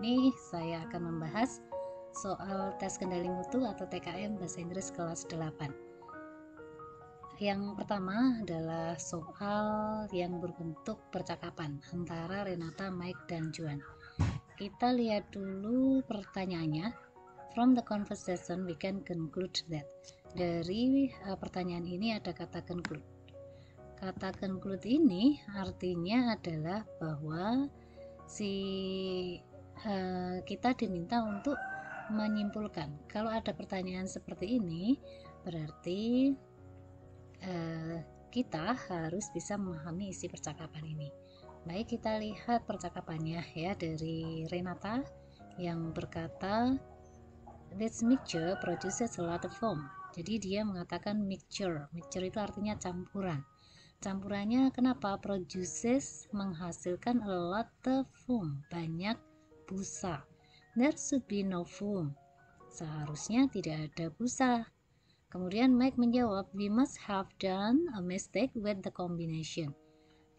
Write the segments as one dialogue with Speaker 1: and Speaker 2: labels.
Speaker 1: ini saya akan membahas soal tes kendali mutu atau TKM bahasa Inggris kelas 8. Yang pertama adalah soal yang berbentuk percakapan antara Renata, Mike, dan Juan. Kita lihat dulu pertanyaannya. From the conversation we can conclude that. Dari pertanyaan ini ada kata conclude. Kata conclude ini artinya adalah bahwa kita diminta untuk menyimpulkan. Kalau ada pertanyaan seperti ini, berarti kita harus bisa memahami isi percakapan ini. Baik, kita lihat percakapannya ya dari Renata yang berkata, "This mixture produces a lot of foam." Jadi dia mengatakan mixture. Mixture itu artinya campuran. Campurannya kenapa? Produces, menghasilkan a lot of foam, banyak busa. There should be no foam. Seharusnya tidak ada busa. Kemudian Mike menjawab, "We must have done a mistake with the combination."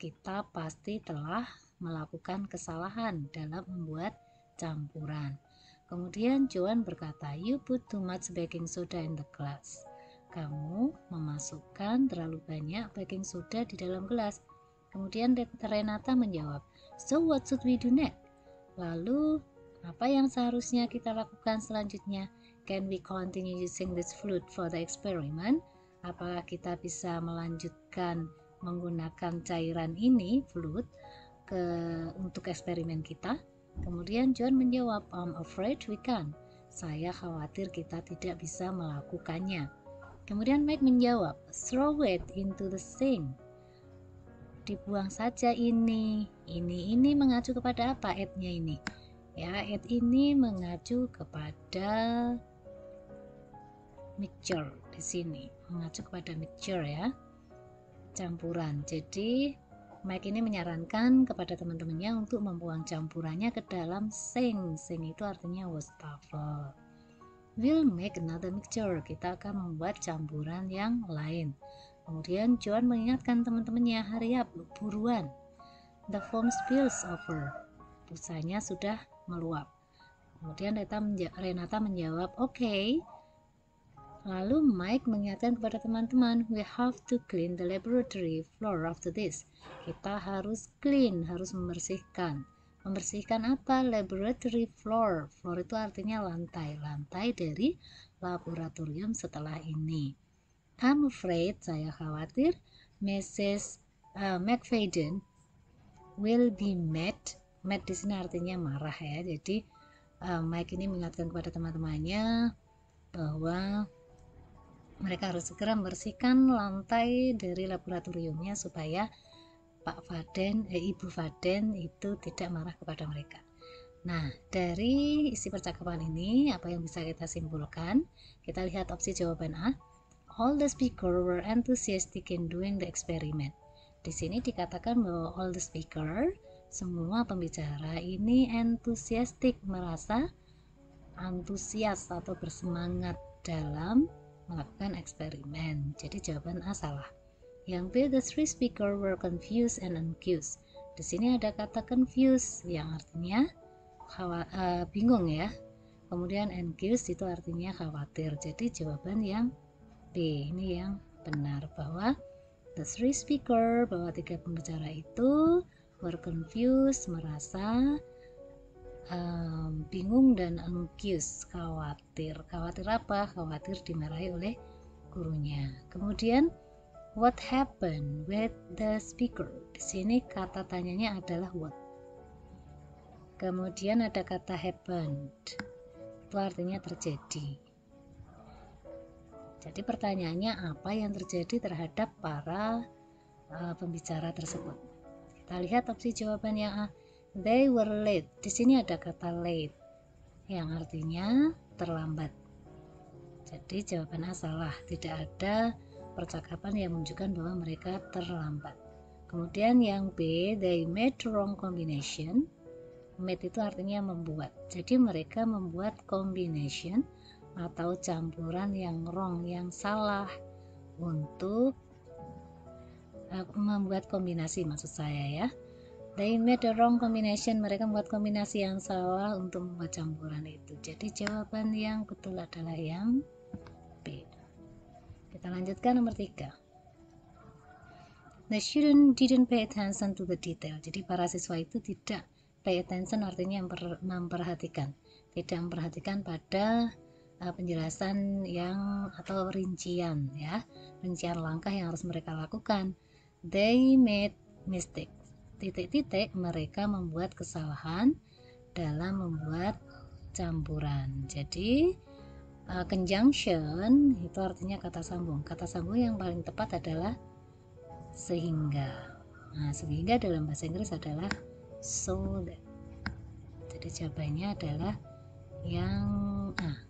Speaker 1: Kita pasti telah melakukan kesalahan dalam membuat campuran. Kemudian Joan berkata, "You put too much baking soda in the glass." Kamu memasukkan terlalu banyak baking soda di dalam gelas. Kemudian Renata menjawab, "So what should we do next?" Lalu apa yang seharusnya kita lakukan selanjutnya? Can we continue using this fluid for the experiment? Apakah kita bisa melanjutkan menggunakan cairan ini, fluid, untuk eksperimen kita? Kemudian John menjawab, "I'm afraid we can't." Saya khawatir kita tidak bisa melakukannya. Kemudian Mike menjawab, "Throw it into the sink." Dibuang saja ini. Ini mengacu kepada apa it-nya ini? Ya, it ini mengacu kepada mixture di sini. Mengacu kepada mixture ya. Campuran. Jadi Mike ini menyarankan kepada teman-temannya untuk membuang campurannya ke dalam sink. Sink itu artinya wastafel. We'll make another mixture. Kita akan membuat campuran yang lain. Kemudian John mengingatkan teman-temannya, "Hurry up, buruan. The foam spills over." Busanya sudah meluap. Kemudian Renata menjawab, "Okay." Lalu Mike mengingatkan kepada teman-teman, "We have to clean the laboratory floor after this." Kita harus clean, harus membersihkan. Membersihkan apa? Laboratory floor. Floor itu artinya lantai. Lantai dari laboratorium setelah ini. I'm afraid, saya khawatir, Mrs. McFadden will be mad. Mad di sini artinya marah ya. Jadi Mike ini mengingatkan kepada teman-temannya bahwa mereka harus segera membersihkan lantai dari laboratoriumnya supaya Ibu Faden itu tidak marah kepada mereka. Nah, dari isi percakapan ini apa yang bisa kita simpulkan? Kita lihat opsi jawaban A. All the speaker were enthusiastic in doing the experiment. Di sini dikatakan bahwa all the speaker, semua pembicara ini enthusiastic, merasa antusias atau bersemangat dalam melakukan eksperimen. Jadi jawaban A salah. Yang B, the three speaker were confused and uncused. Di sini ada kata confused yang artinya bingung ya. Kemudian uncused itu artinya khawatir. Jadi jawaban yang B ini yang benar, bahwa the three speaker, bahwa tiga pembicara itu were confused, merasa bingung, dan uncused, khawatir. Khawatir apa? Khawatir dimarahi oleh gurunya. Kemudian what happened with the speaker? Di sini kata tanyanya adalah what. Kemudian ada kata happened. Itu artinya terjadi. Jadi pertanyaannya apa yang terjadi terhadap para pembicara tersebut? Kita lihat opsi jawaban yang A. They were late. Di sini ada kata late yang artinya terlambat. Jadi jawaban A salah. Tidak ada percakapan yang menunjukkan bahwa mereka terlambat. Kemudian yang B, they made wrong combination. Made itu artinya membuat. Jadi mereka membuat combination atau campuran yang wrong, yang salah untuk membuat kombinasi, maksud saya ya. They made the wrong combination. Mereka membuat kombinasi yang salah untuk membuat campuran itu. Jadi jawaban yang betul adalah yang B. Kita lanjutkan nomor 3. The student didn't pay attention to the detail. Jadi para siswa itu tidak pay attention, artinya memperhatikan. Tidak memperhatikan pada penjelasan yang atau rincian ya. Rincian langkah yang harus mereka lakukan. They made mistake. Titik-titik, mereka membuat kesalahan dalam membuat campuran. Jadi conjunction itu artinya kata sambung. Kata sambung yang paling tepat adalah sehingga. Nah, sehingga dalam bahasa Inggris adalah so that. Jadi jawabannya adalah yang A.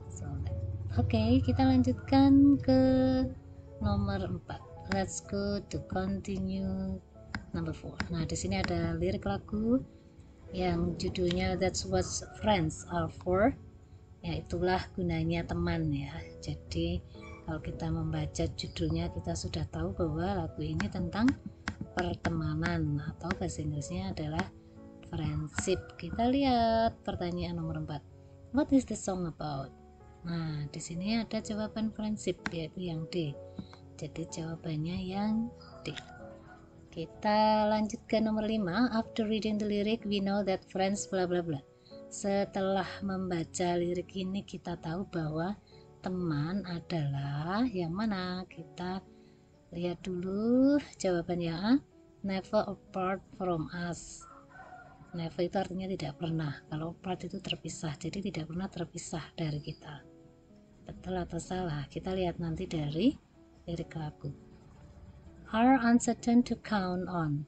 Speaker 1: So that. Oke, kita lanjutkan ke nomor 4. Let's go to continue number 4. Nah, di sini ada lirik lagu yang judulnya That's What Friends Are For. Ya, itulah gunanya teman ya. Jadi kalau kita membaca judulnya, kita sudah tahu bahwa lagu ini tentang pertemanan, atau bahasa Inggrisnya adalah friendship. Kita lihat pertanyaan nomor 4. What is the song about? Nah, di sini ada jawaban friendship, yaitu yang D. Jadi jawabannya yang D. Kita lanjut ke nomor 5. After reading the lyric, we know that friends bla bla bla. Setelah membaca lirik ini, kita tahu bahwa teman adalah yang mana? Kita lihat dulu jawabannya A. Never apart from us. Never itu artinya tidak pernah. Kalau apart itu terpisah. Jadi tidak pernah terpisah dari kita. Betul atau salah? Kita lihat nanti dari lirik lagu. Are uncertain to count on.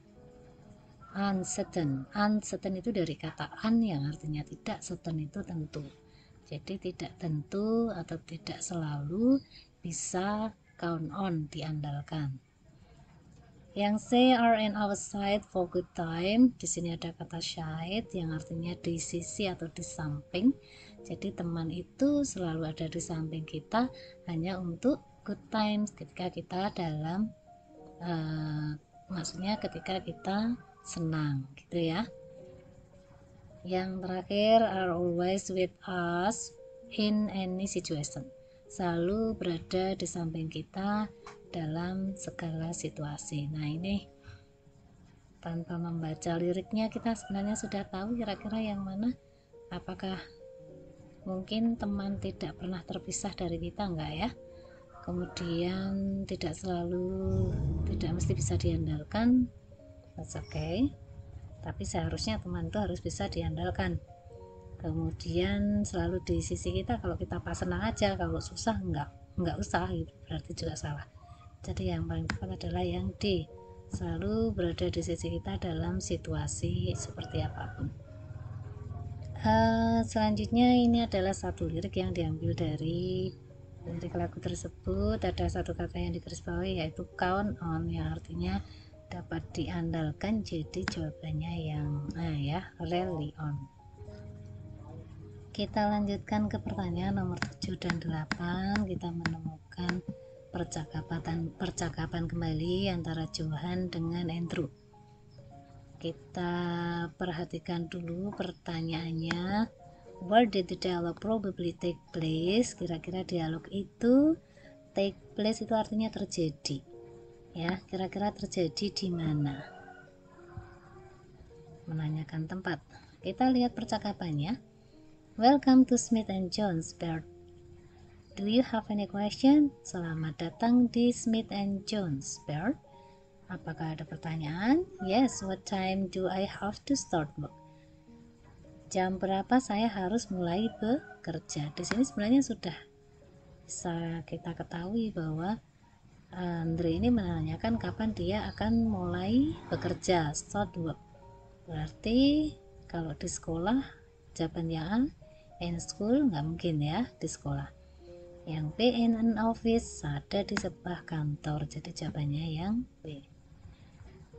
Speaker 1: Uncertain itu dari kata un yang artinya tidak, certain itu tentu. Jadi tidak tentu atau tidak selalu bisa count on, diandalkan. Yang C, are in our side for good time. Di sini ada kata side yang artinya di sisi atau di samping. Jadi teman itu selalu ada di samping kita hanya untuk good times, ketika kita dalam maksudnya ketika kita senang gitu ya. Yang terakhir, are always with us in any situation. Selalu berada di samping kita dalam segala situasi. Nah, ini tanpa membaca liriknya kita sebenarnya sudah tahu kira-kira yang mana. Apakah mungkin teman tidak pernah terpisah dari kita, enggak ya? Kemudian tidak mesti bisa diandalkan, that's okay, tapi seharusnya teman itu harus bisa diandalkan. Kemudian selalu di sisi kita kalau kita pas senang aja, kalau susah enggak usah, gitu berarti juga salah. Jadi yang paling tepat adalah yang D, selalu berada di sisi kita dalam situasi seperti apapun. Selanjutnya ini adalah satu lirik yang diambil dari lirik lagu tersebut. Ada satu kata yang digarisbawahi yaitu count on, yang artinya dapat diandalkan. Jadi jawabannya yang A ya, rely on. Kita lanjutkan ke pertanyaan nomor 7 dan 8. Kita menemukan percakapan kembali antara Johan dengan Andrew. Kita perhatikan dulu pertanyaannya. Where did the dialogue probably take place? Kira-kira dialog itu take place itu artinya terjadi. Ya, kira-kira terjadi di mana? Menanyakan tempat. Kita lihat percakapannya. Welcome to Smith and Jones, Bert. Do you have any question? Selamat datang di Smith and Jones, Bert. Apakah ada pertanyaan? Yes, what time do I have to start work? Jam berapa saya harus mulai bekerja? Di sini sebenarnya sudah bisa kita ketahui bahwa Andre ini menanyakan kapan dia akan mulai bekerja, start work. Berarti kalau di sekolah jawabannya A, in school, nggak mungkin ya di sekolah. Yang B, in an office, ada di sebuah kantor. Jadi jawabannya yang B.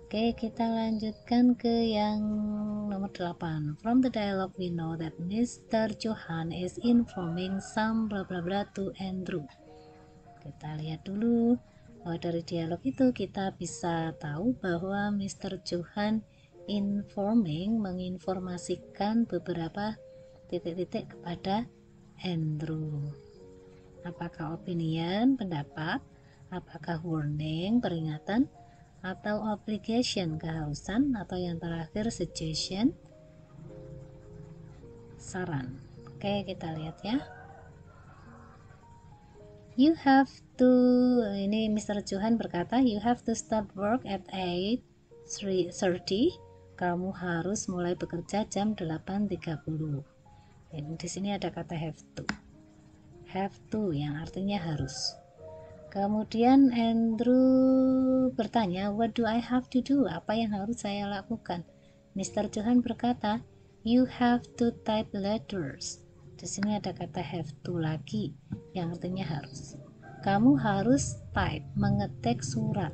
Speaker 1: Oke, kita lanjutkan ke yang nomor 8. From the dialogue we know that Mr. Johan is informing some bla bla bla to Andrew. Kita lihat dulu. Dari dialog itu kita bisa tahu bahwa Mr. Johan menginformasikan beberapa titik-titik kepada Andrew. Apakah opinion, pendapat, apakah warning, peringatan, atau obligation, keharusan, atau yang terakhir suggestion, saran. Oke, kita lihat ya. You have to, ini Mr. Johan berkata, you have to start work at 8:30. Kamu harus mulai bekerja jam 8:30. Di sini ada kata have to. Have to yang artinya harus. Kemudian Andrew bertanya, what do I have to do? Apa yang harus saya lakukan? Mr. Johan berkata, you have to type letters. Di sini ada kata have to lagi, yang artinya harus. Kamu harus type, mengetik surat.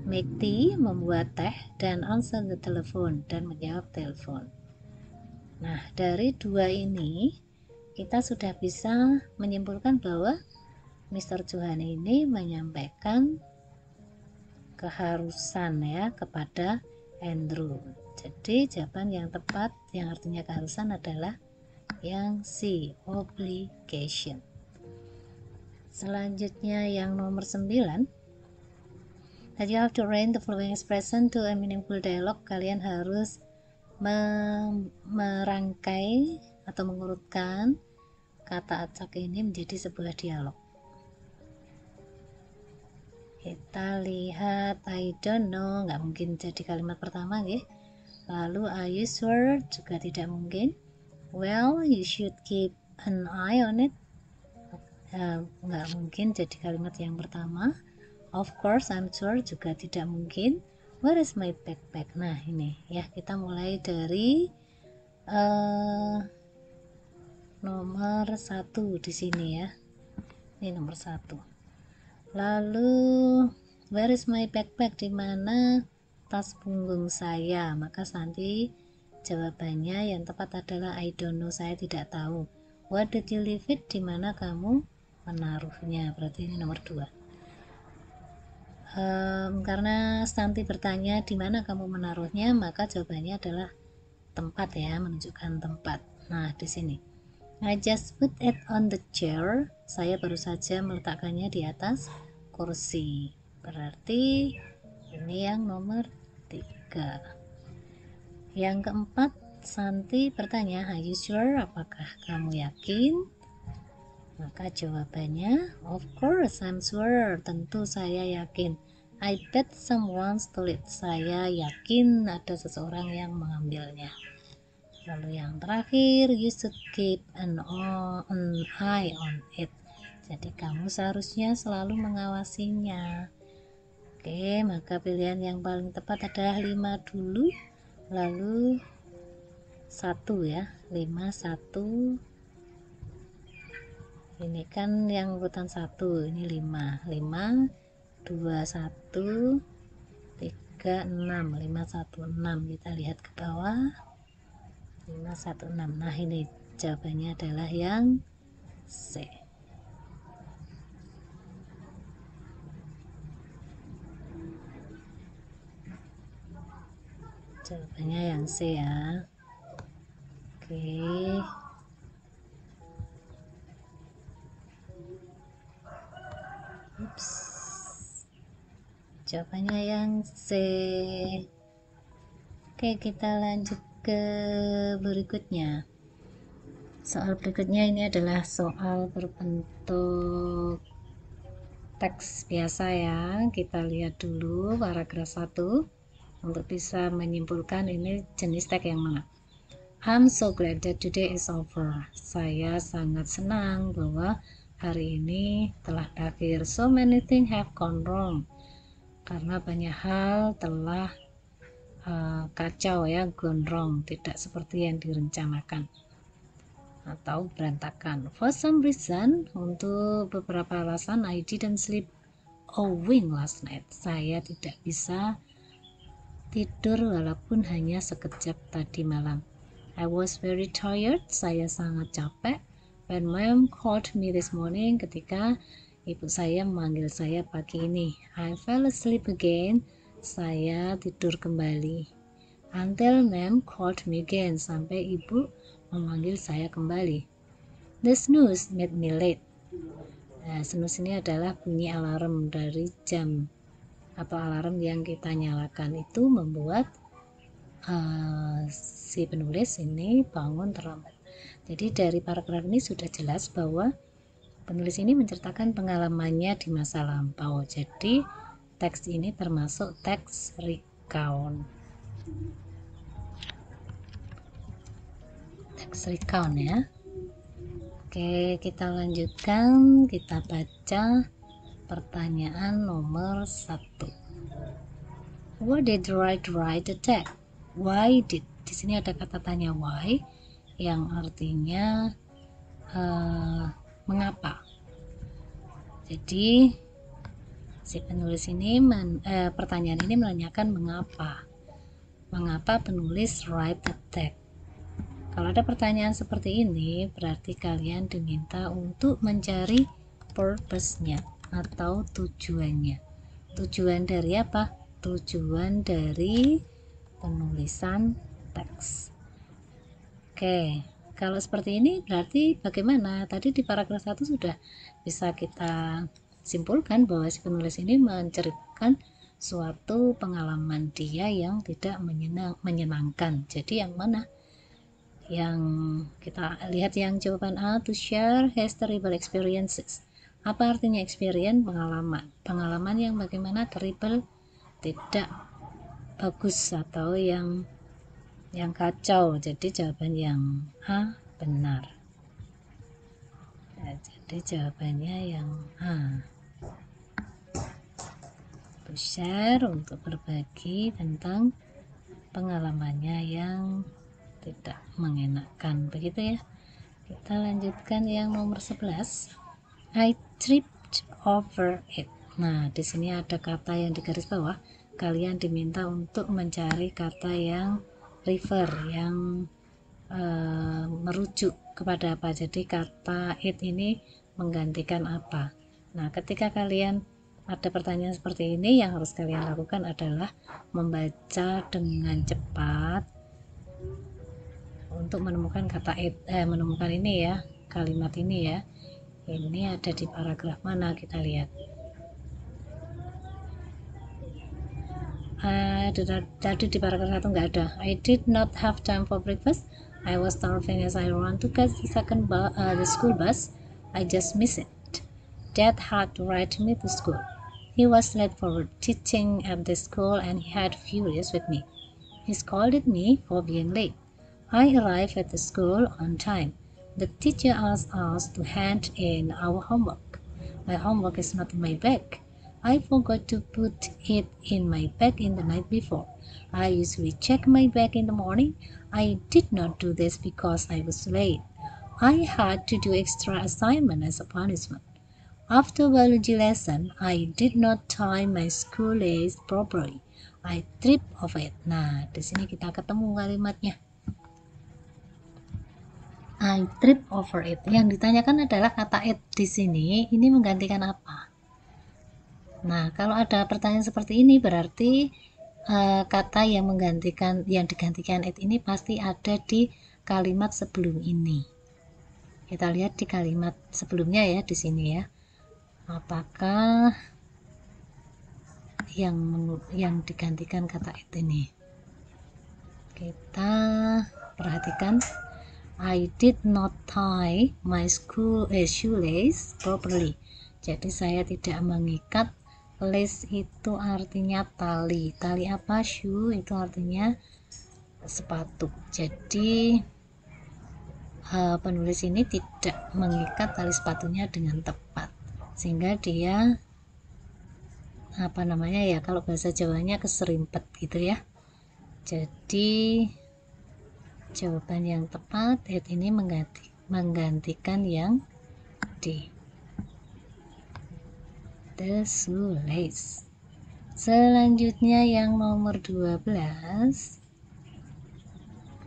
Speaker 1: Make tea, membuat teh, dan answer the telephone, dan menjawab telepon. Nah, dari dua ini, kita sudah bisa menyimpulkan bahwa Mr. Johan ini menyampaikan keharusan ya kepada Andrew. Jadi jawaban yang tepat yang artinya keharusan adalah yang C, obligation. Selanjutnya yang nomor 9, that you have to arrange the following expression to a meaningful dialogue. Kalian harus merangkai atau mengurutkan kata acak ini menjadi sebuah dialog. Kita lihat I don't know, nggak mungkin jadi kalimat pertama ya. Lalu are you sure, juga tidak mungkin. Well, you should keep an eye on it, nggak mungkin jadi kalimat yang pertama. Of course I'm sure, juga tidak mungkin. Where is my backpack? Nah ini ya, kita mulai dari nomor 1 di sini ya. Ini nomor 1. Lalu where is my backpack, di mana tas punggung saya? Maka nanti jawabannya yang tepat adalah I don't know, saya tidak tahu. Where did you leave it, di mana kamu menaruhnya? Berarti ini nomor 2. Karena Santi bertanya di mana kamu menaruhnya, maka jawabannya adalah tempat ya, menunjukkan tempat. Nah di sini I just put it on the chair, saya baru saja meletakkannya di atas kursi. Berarti ini yang nomor 3. Yang keempat, Santi bertanya, are you sure, apakah kamu yakin? Maka jawabannya, of course I'm sure, tentu saya yakin. I bet someone stole it, saya yakin ada seseorang yang mengambilnya. Lalu yang terakhir, you should keep an eye on it, jadi kamu seharusnya selalu mengawasinya. Oke, maka pilihan yang paling tepat adalah 5 dulu, lalu 1 ya, 5, 1. Ini kan yang urutan 1, ini 5, 2, 1, 3, 6, 5, 1, 6. Kita lihat ke bawah, 5, 1, 6. Nah ini jawabannya adalah yang C. Jawabannya yang C ya. Oke. Ups. Jawabannya yang C. Oke, kita lanjut ke berikutnya. Soal berikutnya ini adalah soal berbentuk teks biasa ya. Kita lihat dulu paragraf 1 untuk bisa menyimpulkan ini jenis teks yang mana. I'm so glad that today is over. Saya sangat senang bahwa hari ini telah berakhir. So many things have gone wrong. Karena banyak hal telah kacau ya, gone wrong, tidak seperti yang direncanakan atau berantakan. For some reason, untuk beberapa alasan, I didn't sleep a wink last night. Saya tidak bisa tidur walaupun hanya sekejap tadi malam. I was very tired. Saya sangat capek. When mom called me this morning, ketika ibu saya memanggil saya pagi ini. I fell asleep again. Saya tidur kembali. Until ma'am called me again. Sampai ibu memanggil saya kembali. The snooze made me late. Nah, snooze ini adalah bunyi alarm dari jam atau alarm yang kita nyalakan, itu membuat si penulis ini bangun terlambat. Jadi dari paragraf ini sudah jelas bahwa penulis ini menceritakan pengalamannya di masa lampau. Jadi teks ini termasuk teks recount. Teks recount ya. Oke, kita lanjutkan. Kita baca pertanyaan nomor 1. What did write attack? Why did? Di sini ada kata tanya why yang artinya mengapa. Jadi si penulis ini pertanyaan ini menanyakan mengapa penulis write attack. Kalau ada pertanyaan seperti ini, berarti kalian diminta untuk mencari purpose-nya atau tujuannya. Tujuan dari apa? Tujuan dari penulisan teks. Oke, kalau seperti ini berarti bagaimana? Tadi di paragraf 1 sudah bisa kita simpulkan bahwa si penulis ini menceritakan suatu pengalaman dia yang tidak menyenangkan. Jadi yang mana? Yang kita lihat yang jawaban A, to share his terrible experiences. Apa artinya experience? Pengalaman yang bagaimana? Terrible, tidak bagus atau yang kacau. Jadi jawaban yang A benar. Ya, jadi jawabannya yang A. To share, untuk berbagi tentang pengalamannya yang tidak mengenakan, begitu ya. Kita lanjutkan yang nomor 11. I tripped over it. Nah, di sini ada kata yang di garis bawah. Kalian diminta untuk mencari kata yang refer, yang merujuk kepada apa. Jadi kata it ini menggantikan apa. Nah, ketika kalian ada pertanyaan seperti ini, yang harus kalian lakukan adalah membaca dengan cepat untuk menemukan kata it, menemukan ini ya, kalimat ini ya. Ini ada di paragraf mana, kita lihat. Tadi di paragraf 1 nggak ada. I did not have time for breakfast. I was starving as I ran to catch the school bus. I just missed it. Dad had to ride me to school. He was late for teaching at the school and he had furious with me. He scolded me for being late. I arrived at the school on time. The teacher asked us to hand in our homework. My homework is not in my bag. I forgot to put it in my bag in the night before. I usually check my bag in the morning. I did not do this because I was late. I had to do extra assignment as a punishment. After biology lesson, I did not tie my school lace properly. I tripped over it. Nah, di sini kita ketemu kalimatnya. I trip over it. Yang ditanyakan adalah kata it di sini. Ini menggantikan apa? Nah, kalau ada pertanyaan seperti ini berarti kata yang digantikan it ini pasti ada di kalimat sebelum ini. Kita lihat di kalimat sebelumnya ya, di sini ya. Apakah yang digantikan kata it ini? Kita perhatikan. I did not tie my shoelace properly. Jadi saya tidak mengikat. Lace itu artinya tali. Tali apa? Shoe itu artinya sepatu. Jadi penulis ini tidak mengikat tali sepatunya dengan tepat, sehingga dia kalau bahasa Jawanya keserimpet gitu ya. Jadi jawaban yang tepat it ini menggantikan yang D, the shoelace. Selanjutnya yang nomor 12.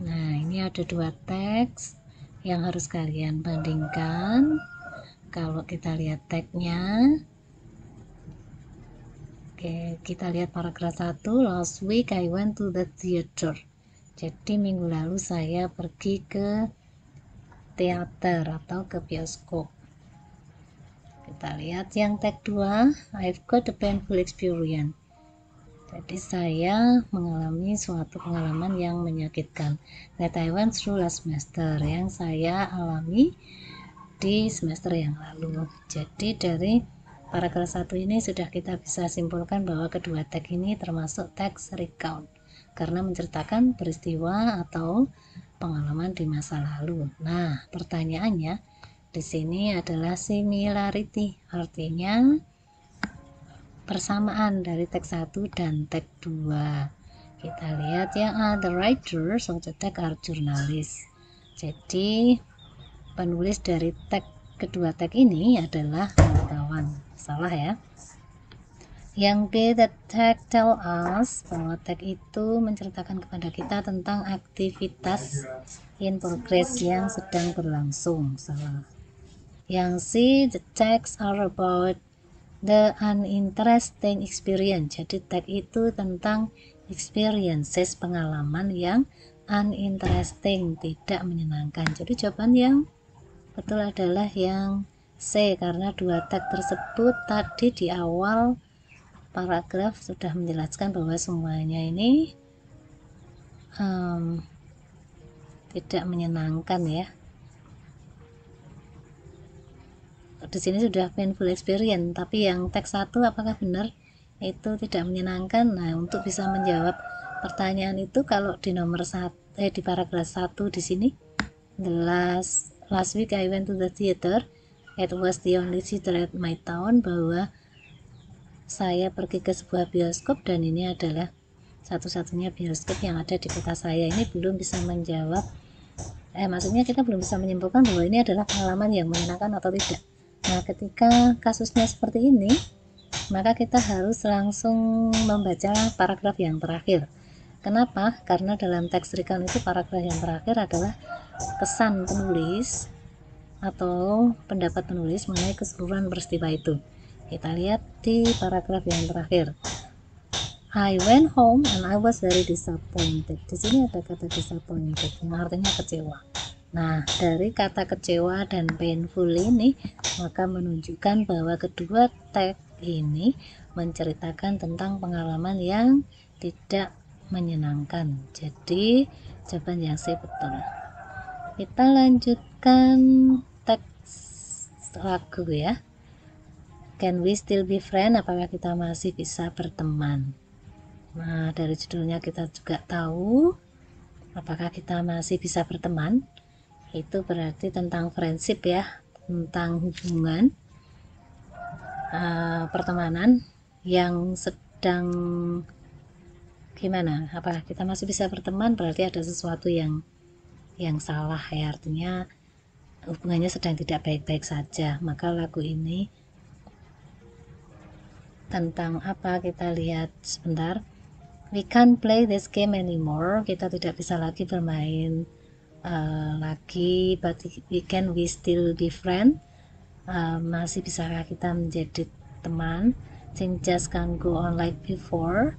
Speaker 1: Nah, ini ada 2 teks yang harus kalian bandingkan. Kalau kita lihat tagnya, oke, kita lihat paragraf 1. Last week I went to the theater. Jadi minggu lalu saya pergi ke teater atau ke bioskop. Kita lihat yang tag 2. I've got a painful experience. Jadi saya mengalami suatu pengalaman yang menyakitkan. That I went through last semester, yang saya alami di semester yang lalu. Jadi dari paragraf 1 ini sudah kita bisa simpulkan bahwa kedua tag ini termasuk teks recount karena menceritakan peristiwa atau pengalaman di masa lalu. Nah, pertanyaannya di sini adalah similarity, artinya persamaan dari teks 1 dan teks 2. Kita lihat yang the writers of the text are journalists. Jadi penulis dari teks kedua teks ini adalah wartawan. Salah ya. Yang B, the text tell us bahwa teks itu menceritakan kepada kita tentang aktivitas in progress yang sedang berlangsung. Salah. Yang C, the texts are about the uninteresting experience. Jadi tag itu tentang experiences, pengalaman yang uninteresting, tidak menyenangkan. Jadi jawaban yang betul adalah yang C, karena dua tag tersebut tadi di awal paragraf sudah menjelaskan bahwa semuanya ini tidak menyenangkan ya. Di sini sudah painful experience, tapi yang teks 1 apakah benar itu tidak menyenangkan? Nah, untuk bisa menjawab pertanyaan itu, kalau di nomor di paragraf 1 di sini, the last week I went to the theater, it was the only theater at my town, bahwa saya pergi ke sebuah bioskop dan ini adalah satu-satunya bioskop yang ada di kota saya. Ini belum bisa menjawab, maksudnya kita belum bisa menyimpulkan bahwa ini adalah pengalaman yang menyenangkan atau tidak. Nah, ketika kasusnya seperti ini, maka kita harus langsung membaca paragraf yang terakhir. Kenapa? Karena dalam teks recount itu paragraf yang terakhir adalah kesan penulis atau pendapat penulis mengenai keseluruhan peristiwa itu. Kita lihat di paragraf yang terakhir. I went home and I was very disappointed. Di sini ada kata disappointed, yang artinya kecewa. Nah, dari kata kecewa dan painful ini, maka menunjukkan bahwa kedua tag ini menceritakan tentang pengalaman yang tidak menyenangkan. Jadi, jawaban yang C betul. Kita lanjutkan teks lagu ya. Can we still be friends? Apakah kita masih bisa berteman? Nah, dari judulnya kita juga tahu apakah kita masih bisa berteman. Itu berarti tentang friendship ya, tentang hubungan pertemanan yang sedang gimana, apakah kita masih bisa berteman, berarti ada sesuatu yang salah ya, artinya hubungannya sedang tidak baik-baik saja. Maka lagu ini tentang apa, kita lihat sebentar. We can't play this game anymore, kita tidak bisa lagi bermain lagi, but we still be friend, masih bisakah kita menjadi teman. Things just can't go on like before,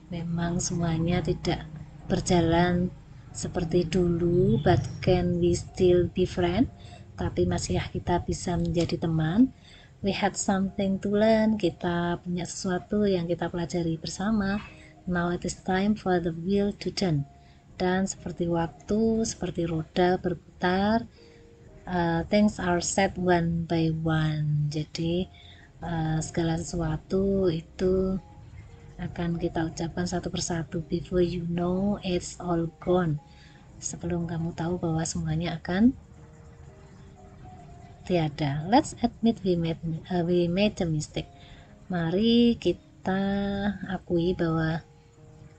Speaker 1: memang semuanya tidak berjalan seperti dulu, but can we still be friend, tapi masihkah kita bisa menjadi teman. We had something to learn, kita punya sesuatu yang kita pelajari bersama. Now it is time for the wheel to turn, dan seperti waktu, seperti roda berputar, things are said one by one. Jadi segala sesuatu itu akan kita ucapkan satu persatu. Before you know it's all gone, sebelum kamu tahu bahwa semuanya akan tiada. Let's admit we made a mistake. Mari kita akui bahwa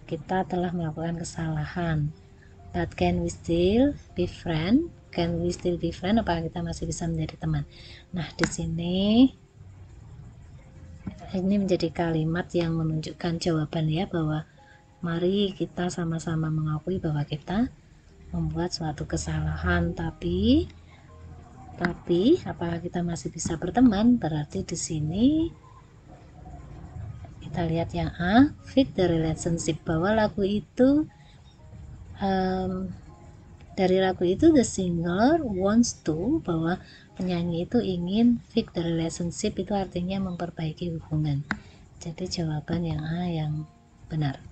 Speaker 1: kita telah melakukan kesalahan. But can we still be friend? Can we still be friend? Apakah kita masih bisa menjadi teman? Nah, di sini ini menjadi kalimat yang menunjukkan jawaban ya, bahwa mari kita sama-sama mengakui bahwa kita membuat suatu kesalahan, tapi Tapi apakah kita masih bisa berteman? Berarti di sini kita lihat yang A, fit the relationship, bahwa lagu itu dari lagu itu the singer wants to, bahwa penyanyi itu ingin fit the relationship, itu artinya memperbaiki hubungan. Jadi jawaban yang A yang benar.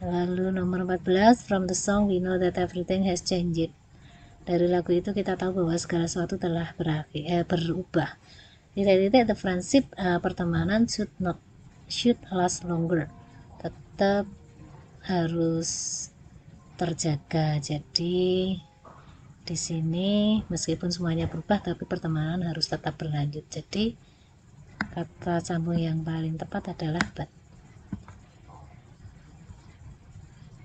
Speaker 1: Lalu nomor 14, from the song we know that everything has changed. Dari lagu itu kita tahu bahwa segala sesuatu telah berubah. Titik-titik, the friendship, pertemanan should last longer, tetap harus terjaga. Jadi di sini meskipun semuanya berubah tapi pertemanan harus tetap berlanjut. Jadi kata sambung yang paling tepat adalah but.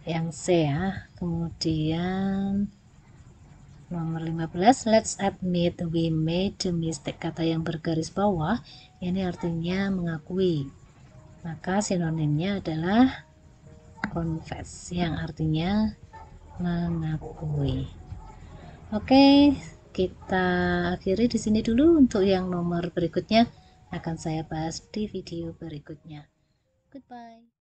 Speaker 1: Yang C ya. Kemudian nomor 15, let's admit we made a mistake. Kata yang bergaris bawah ini artinya mengakui. Maka sinonimnya adalah confess, yang artinya mengakui. Oke, kita akhiri di sini dulu. Untuk yang nomor berikutnya akan saya bahas di video berikutnya. Goodbye.